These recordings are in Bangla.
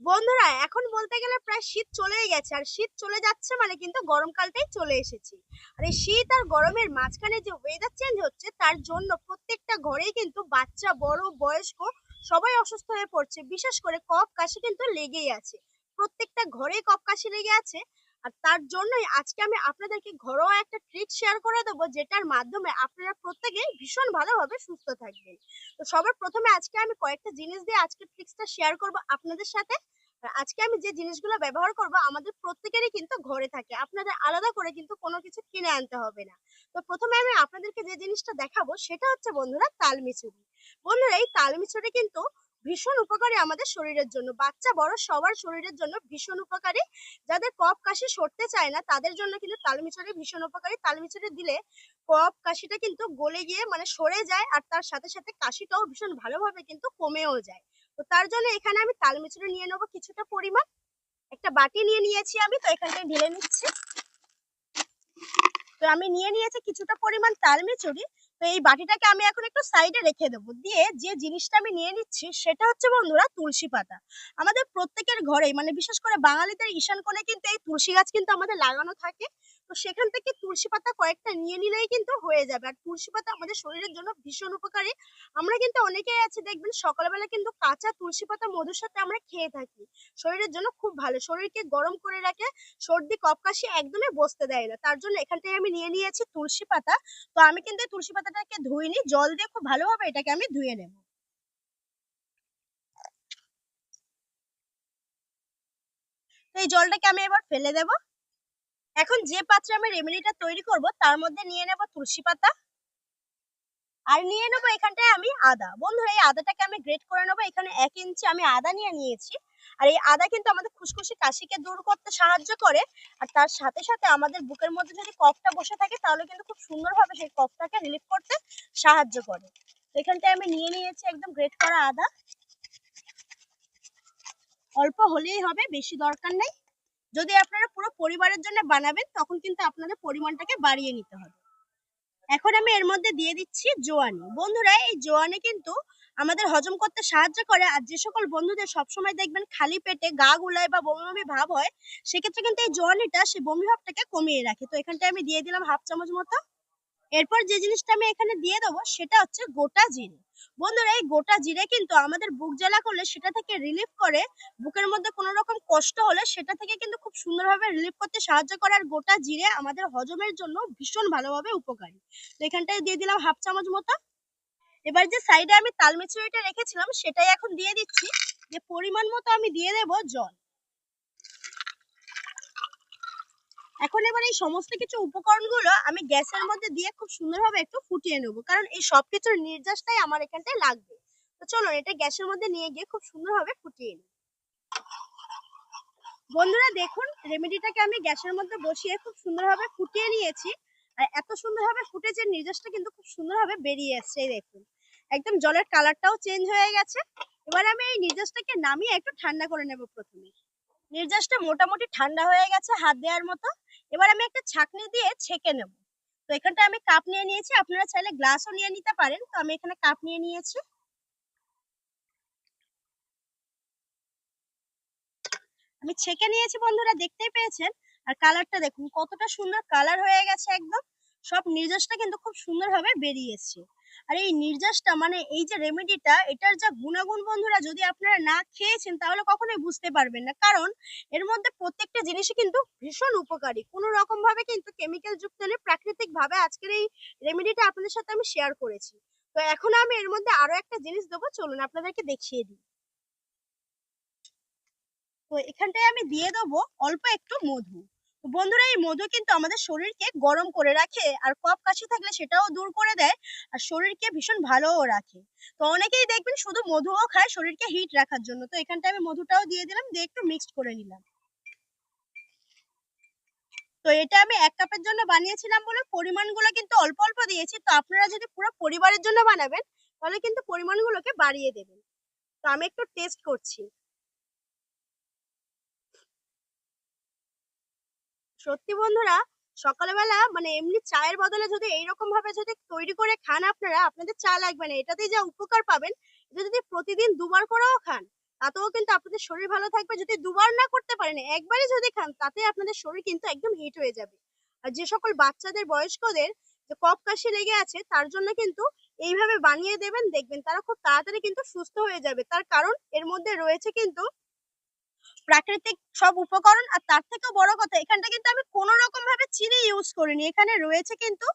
বন্ধুরা এখন বলতে গেলে প্রায় শীত চলেই গেছে, আর শীত চলে যাচ্ছে মানে কিন্তু গরমকালটাই চলে এসেছে। আর এই শীত আর গরমের মাঝখানে যে ওয়েদার চেঞ্জ হচ্ছে তার জন্য প্রত্যেকটা ঘরেই কিন্তু বাচ্চা বড় বয়স্ক সবাই অসুস্থ হয়ে পড়ছে। বিশেষ করে কফ কাশি কিন্তু লেগেই আছে, প্রত্যেকটা ঘরেই কফ কাশি লেগে আছে। আর তার জন্যই আজকে আমি আপনাদেরকে ঘরোয়া একটা ট্রিক শেয়ার করে দেবো, যেটার মাধ্যমে আপনারা প্রত্যেকে ভীষণ ভালোভাবে সুস্থ থাকবেন। তো সবার প্রথমে আজকে আমি কয়েকটা জিনিস দিয়ে আজকে ট্রিক্সটা শেয়ার করব আপনাদের সাথে। আর আজকে আমি যে জিনিসগুলো ব্যবহার করব আমাদের প্রত্যেকেরই কিন্তু ঘরে থাকে, আপনাদের আলাদা করে কিন্তু কোনো কিছু কিনে আনতে হবে না। তো প্রথমে আমি আপনাদেরকে যে জিনিসটা দেখাবো সেটা হচ্ছে বন্ধুরা তালমিছুরি। বন্ধুরা এই তালমিছুরি কিন্তু ভীষণ উপকারী আমাদের শরীরের জন্য, বাচ্চা বড় সবার শরীরের জন্য ভীষণ উপকারী। যাদের কফ কাশি সরতে চায় না তাদের জন্য কিন্তু তালমিছুরি ভীষণ উপকারী। তালমিছুরি দিলে কফ কাশিটা কিন্তু গলে গিয়ে মানে সরে যায়, আর তার সাথে সাথে কাশিটাও ভীষণ ভালোভাবে কিন্তু কমেও যায়। তো তার জন্য এখানে আমি তালমিছরি নিয়ে নেবো কিছুটা পরিমাণ। একটা বাটি নিয়ে নিয়েছি আমি, তো এখান থেকে ঢেলে নিচ্ছি। তো আমি নিয়ে নিয়েছি কিছুটা পরিমাণ তালমিছরি। তো এই বাটিটাকে আমি এখন একটু সাইডে রেখে দেবো। দিয়ে যে জিনিসটা আমি নিয়ে নিচ্ছি সেটা হচ্ছে বন্ধুরা তুলসী পাতা। আমাদের প্রত্যেকের ঘরেই মানে বিশেষ করে বাঙালিদের ঈশান কোণে কিন্তু এই তুলসী গাছ কিন্তু আমাদের লাগানো থাকে। তো সেখান থেকে তুলসী পাতা কয়েকটা নিয়ে নিলেই কিন্তু হয়ে যাবে। আর তুলসী পাতা আমাদের শরীরের জন্য ভীষণ উপকারী। আমরা কিন্তু অনেকেই আছে দেখবেন সকালবেলা কিন্তু কাঁচা তুলসী পাতা মধুর সাথে আমরা খেয়ে থাকি। শরীরের জন্য খুব ভালো, শরীরকে গরম করে রাখে, সর্দি কফ কাশি একদমই বসতে দেয় না। তার জন্য এখানটায় আমি নিয়ে নিয়েছি তুলসী পাতা। তো আমি কিন্তু এই তুলসী পাতাটাকে ধুইনি, জল দিয়ে খুব ভালোভাবে এটাকে আমি ধুয়ে নেব। তো এই জলটাকে আমি এবার ফেলে দেব। এখন যে পাত্রে আমি রেমেডিটা তৈরি করব তার মধ্যে নিয়ে নেব তুলসী পাতা, আর নিয়ে নেবো এখানটায় আমি আদা। বন্ধুরা এই আদাটাকে আমি গ্রেট করে নেবো। এখানে 1 ইঞ্চি আমি আদা নিয়ে নিয়েছি। আর এই আদা কিন্তু আমাদের খুশখুশি কাশিকে দূর করতে সাহায্য করে। আর তার সাথে সাথে আমাদের বুকের মধ্যে যদি কফটা বসে থাকে তাহলে কিন্তু খুব সুন্দরভাবে সেই কফটাকে রিলিফ করতে সাহায্য করে। তো এখানটায় আমি নিয়ে নিয়েছি একদম গ্রেট করা আদা। অল্প হলেই হবে, বেশি দরকার নেই। যদি আপনারা পুরো পরিবারের জন্য বানাবেন তখন কিন্তু আপনাদের পরিমাণটাকে বাড়িয়ে নিতে হবে। এখন আমি এর মধ্যে দিয়ে দিচ্ছি জোয়ানি। বন্ধুরা এই জোয়ানি কিন্তু আমাদের হজম করতে সাহায্য করে। আর যে সকল বন্ধুদের সবসময় দেখবেন খালি পেটে গা গুলায় বা বমি বমি ভাব হয়, সেক্ষেত্রে কিন্তু এই জোয়ানিটা সেই বমি ভাবটাকে কমিয়ে রাখে। তো এখানটায় আমি দিয়ে দিলাম 1/2 চামচ মতো। এরপর যে জিনিসটা আমি এখানে দিয়ে দেবো সেটা হচ্ছে গোটা জিরে। বন্ধুরা এই গোটা জিরে কিন্তু আমাদের বুক জ্বালা করলে সেটা থেকে রিলিফ করে। বুকের মধ্যে কোনো রকম কষ্ট হলে সেটা থেকে কিন্তু খুব সুন্দরভাবে রিলিফ করতে সাহায্য করে। আর গোটা জিরে আমাদের হজমের জন্য ভীষণ ভালোভাবে উপকারী। তো এখানটায় দিয়ে দিলাম 1/2 চামচ মতো। এবার যে সাইডে আমি তাল মিছরিটা রেখেছিলাম সেটাই এখন দিয়ে দিচ্ছি। যে পরিমাণ মতো আমি দিয়ে দেবো জল। এখন এবার এই সমস্ত কিছু উপকরণগুলো আমি গ্যাসের মধ্যে দিয়ে খুব সুন্দরভাবে একটু ফুটিয়ে নেবো, কারণ এই সব কিছুর নির্যাসটাই আমার এখানটায় লাগবে। তো চলো এটা গ্যাসের মধ্যে নিয়ে গিয়ে খুব সুন্দরভাবে ফুটিয়ে নিই। বন্ধুরা দেখুন রেমেডিটাকে আমি গ্যাসের মধ্যে বসিয়ে খুব সুন্দরভাবে ফুটিয়ে নিয়েছি। আর এত সুন্দরভাবে ফুটেছে, নির্যাসটা কিন্তু খুব সুন্দরভাবে বেরিয়ে এসছে। দেখুন একদম জলের কালারটাও চেঞ্জ হয়ে গেছে। এবার আমি এই নির্যাসটাকে নামিয়ে একটু ঠান্ডা করে নেব। প্রথমে নির্যাসটা মোটামুটি ঠান্ডা হয়ে গেছে হাত দেওয়ার মতো। এবার আমি একটা ছাঁকনি দিয়ে ছেঁকে নেব। তো এখানটা আমি কাপ নিয়ে নিয়েছি, আপনারা চাইলে গ্লাসও নিয়ে নিতে পারেন। তো আমি এখানে কাপ নিয়ে নিয়েছি। আমি ছেঁকে নিয়েছি বন্ধুরা, দেখতেই পেয়েছেন। আর কালারটা দেখুন কতটা সুন্দর কালার হয়ে গেছে একদম। সব নির্যাসটা কিন্তু খুব সুন্দরভাবে বেরিয়ে এসছে। আর এই নির্যাসটা মানে এই যে রেমেডিটা, এটার যা গুণাগুণ বন্ধুরা যদি আপনারা না খেয়েছেন তাহলে কখনোই বুঝতে পারবেন না। কারণ এর মধ্যে প্রত্যেকটা জিনিসই কিন্তু ভীষণ উপকারী, কোনো রকম ভাবে কিন্তু কেমিক্যাল যুক্ত নেই, প্রাকৃতিক ভাবে আজকের এই রেমেডিটা আপনাদের সাথে আমি শেয়ার করেছি। তো এখন আমি এর মধ্যে আরো একটা জিনিস দেবো, চলুন আপনাদেরকে দেখিয়ে দিই। তো এখানটায় আমি দিয়ে দেবো অল্প একটু মধু। তো বন্ধুরা এই মধু কিন্তু আমাদের শরীরকে গরম করে রাখে, আর কফ কাশি থাকলে সেটাও দূর করে দেয়। আর শরীরকে ভীষণ ভালোও রাখে। তো অনেকেই দেখবেন শুধু মধুও খায় শরীরকে হিট রাখার জন্য। তো এখানটায় আমি মধুটাও দিয়ে দিলাম, দিয়ে একটু মিক্সড করে নিলাম। তো এটা আমি 1 কাপের জন্য বানিয়েছিলাম বলে পরিমাণগুলো কিন্তু অল্প অল্প দিয়েছি। তো আপনারা যদি পুরো পরিবারের জন্য বানাবেন তাহলে কিন্তু পরিমাণগুলোকে বাড়িয়ে দেবেন। তো আমি একটু টেস্ট করছি। সত্যি বন্ধুরা সকালবেলা মানে এমনি চায়ের বদলে যদি এইরকম ভাবে যদি তৈরি করে খান আপনারা, আপনাদের চা লাগবে না। এটাতে যা উপকার পাবেন, এটা যদি প্রতিদিন 2 বার করেও খান তাতেও কিন্তু আপনাদের শরীর ভালো থাকবে। যদি দুবার না করতে পারেন, একবারই যদি খান তাতে আপনাদের শরীর কিন্তু একদম হিট হয়ে যাবে। আর যে সকল বাচ্চাদের বয়স্কদের যে কফ কাশি লেগে আছে তার জন্য কিন্তু এইভাবে বানিয়ে দেবেন, দেখবেন তারা খুব তাড়াতাড়ি কিন্তু সুস্থ হয়ে যাবে। তার কারণ এর মধ্যে রয়েছে কিন্তু প্রাকৃতিক সব উপকরণ। আর তার থেকেও বড় কথা, এখানটা কিন্তু আমি কোনো রকম ভাবে চিনি ইউজ করিনি। এখানে রয়েছে কিন্তু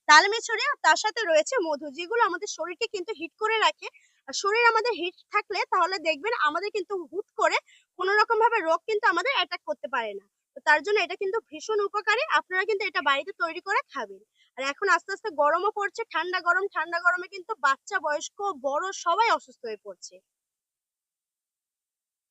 তাল মিছরি আর তার সাথে রয়েছে মধু, যেগুলো আমাদের শরীরকে কিন্তু হিট করে রাখে। আর শরীর আমাদের হিট থাকলে তাহলে দেখবেন আমাদের কিন্তু হুট করে কোনো রকম ভাবে রোগ কিন্তু আমাদের অ্যাটাক করতে পারে না। তো তার জন্য এটা কিন্তু ভীষণ উপকারী, আপনারা কিন্তু এটা বাড়িতে তৈরি করে খাবেন। আর এখন আস্তে আস্তে গরমও পড়ছে, ঠান্ডা গরম, ঠান্ডা গরমে কিন্তু বাচ্চা বয়স্ক বড় সবাই অসুস্থ হয়ে পড়ছে।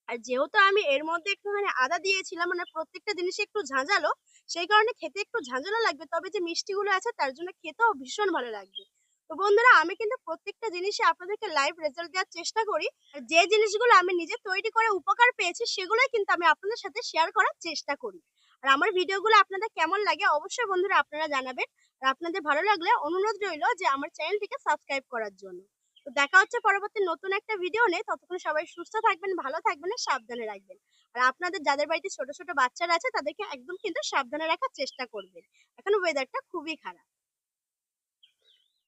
আর যেহেতু আমি এর মধ্যে একটুখানি আদা দিয়েছিলাম, মানে প্রত্যেকটা জিনিসই একটু ঝাঁঝালো, সেই কারণে খেতে একটু ঝাঁঝালো লাগবে, তবে যে মিষ্টিগুলো আছে তার জন্য খেতেও ভীষণ ভালো লাগবে। তো বন্ধুরা, আমি কিন্তু প্রত্যেকটা জিনিসই আপনাদেরকে লাইভ রেজাল্ট দেওয়ার চেষ্টা করি। আর যে জিনিসগুলো আমি নিজে তৈরি করে উপকার পেয়েছি সেগুলোই কিন্তু আমি আপনাদের সাথে শেয়ার করার চেষ্টা করি। আর আমার ভিডিওগুলো আপনাদের কেমন লাগে অবশ্যই বন্ধুরা আপনারা জানাবেন। আর আপনাদের ভালো লাগলে অনুরোধ রইল যে আমার চ্যানেলটিকে সাবস্ক্রাইব করার জন্য। তো দেখা হচ্ছে পরবর্তী নতুন একটা ভিডিও নিয়ে। ততক্ষণ সবাই সুস্থ থাকবেন, ভালো থাকবেন আর সাবধানে রাখবেন। আর আপনাদের যাদের বাড়িতে ছোট ছোট বাচ্চারা আছে তাদেরকে একদম কিন্তু সাবধানে রাখার চেষ্টা করবেন। এখন ওয়েদারটা খুবই খারাপ।